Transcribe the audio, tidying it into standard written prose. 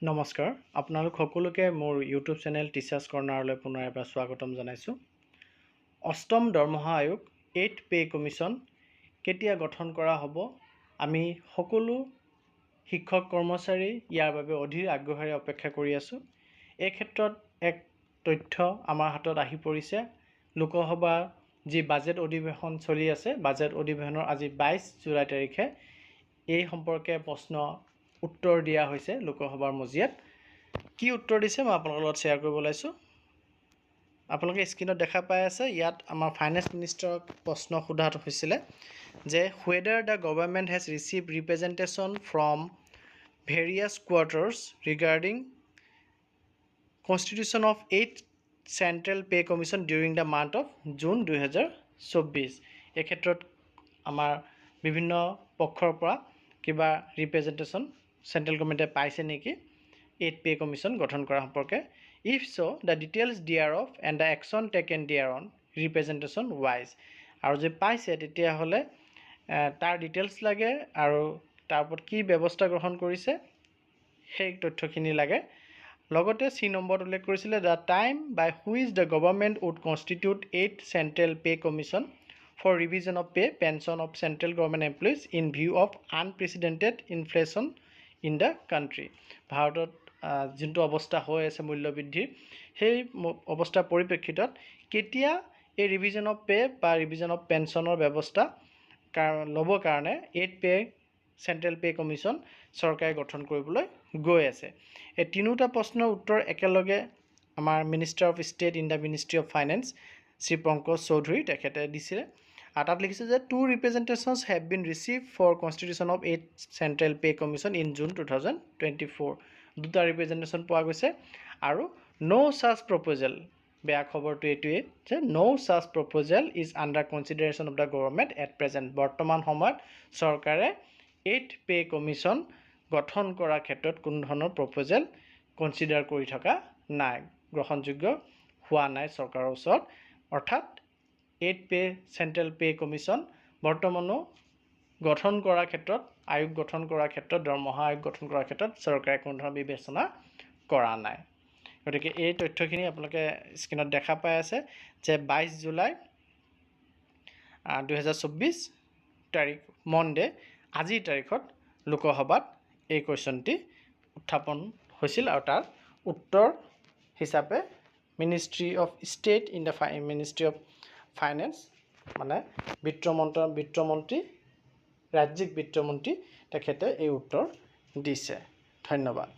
নমস্কাৰ আপোনালোক সকলোকে মোৰ ইউটিউব চেনেল টিচাৰ্ছ কৰ্ণাৰলৈ পুনৰ এবাৰ স্বাগতম জনাইছোঁ। অষ্টম দৰমহা আয়োগ 8th পে কমিশ্যন কেতিয়া গঠন কৰা হ'ব? আমি সকলো শিক্ষক কৰ্মচাৰী ইয়াৰ বাবে অধীৰ আগ্ৰহেৰে অপেক্ষা কৰি আছোঁ। এই ক্ষেত্ৰত এক তথ্য আমাৰ হাতত আহি পৰিছে। লোকসভা যি বাজেট অধিৱেশন চলি আছে, বাজেট অধিৱেশনৰ আজি 22 জুলাই তাৰিখে এই সম্পৰ্কে প্ৰশ্ন উত্তৰ দিয়া হৈছে লোকসভাৰ মজিয়াত। কি উত্তৰ দিছে মই আপোনালোকৰ লগত শ্বেয়াৰ কৰিব ওলাইছোঁ। আপোনালোকে স্ক্ৰীনত দেখা পাই আছে, ইয়াত আমাৰ ফাইনেন্স মিনিষ্টাৰক প্ৰশ্ন সোধা হৈছিলে যে whether the government has received representation from various quarters regarding constitution of 8th Central Pay Commission during the month of June 2024। এই ক্ষেত্ৰত আমাৰ বিভিন্ন পক্ষৰ পৰা কিবা ৰিপ্ৰেজেণ্টেশ্যন চেণ্ট্ৰেল গভৰ্ণমেণ্টে পাইছে নেকি 8th পে কমিশ্যন গঠন কৰা সম্পৰ্কে? ইফ চ' দ্য ডিটেইলছ দিয়াৰ of and the action taken দিয়াৰ অন ৰিপ্ৰেজেণ্টেশ্যন ৱাইজ। আৰু যে পাইছে তেতিয়াহ'লে তাৰ ডিটেইলছ লাগে আৰু তাৰ ওপৰত কি ব্যৱস্থা গ্ৰহণ কৰিছে সেই তথ্যখিনি লাগে। লগতে চি নম্বৰত উল্লেখ কৰিছিলে the time by which the government would constitute 8th central pay commission for revision of pay pension of central government employees in view of unprecedented inflation in the country। ভাৰতত যোনটো অৱস্থা হৈ আছে মূল্যবৃদ্ধিৰ, সেই অৱস্থাৰ পৰিপ্ৰেক্ষিতত কেতিয়া এই ৰিভিজন অফ পে বা ৰিভিজন অফ পেঞ্চনৰ ব্যৱস্থা ল'বৰ কাৰণে 8th pay central pay commission চৰকাৰে গঠন কৰিবলৈ গৈ আছে। এই তিনিটা প্ৰশ্নৰ উত্তৰ একেলগে আমাৰ minister of state in the ministry of finance Shri Pankaj Chaudhary তেখেতে দিছিলে। আৰু তাত লিখিছে যে 2 representations have been received for constitution of 8th Central Pay Commission in June 2024। দুটা ৰিপ্ৰেজেণ্টেশ্যন পোৱা গৈছে আৰু no such proposal, বেয়া খবৰটো এইটোৱে যে no such proposal is under consideration of the government at present। বৰ্তমান সময়ত চৰকাৰে 8th Pay Commission গঠন কৰাৰ ক্ষেত্ৰত কোনো ধৰণৰ প্ৰপ'জেল কনচিডাৰ কৰি থকা নাই, গ্ৰহণযোগ্য হোৱা নাই চৰকাৰৰ ওচৰত। অৰ্থাৎ 8th pay central pay commission বৰ্তমানো গঠন কৰাৰ ক্ষেত্ৰত, আয়োগ গঠন কৰাৰ ক্ষেত্ৰত, দৰমহা আয়োগ গঠন কৰাৰ ক্ষেত্ৰত চৰকাৰে কোনো ধৰণৰ বিবেচনা কৰা নাই। গতিকে এই তথ্যখিনি আপোনালোকে স্ক্ৰীনত দেখা পাই আছে যে 22 জুলাই 2024 তাৰিখ মনডে, আজিৰ তাৰিখত লোকসভাত এই কুৱেশ্যনটি উত্থাপন হৈছিল আৰু তাৰ উত্তৰ হিচাপে ministry of state in the ministry of finance মানে বিত্তমন্ত্ৰী ৰাজ্যিক বিত্তমন্ত্ৰী তেখেতে এই উত্তৰ দিছে। ধন্যবাদ।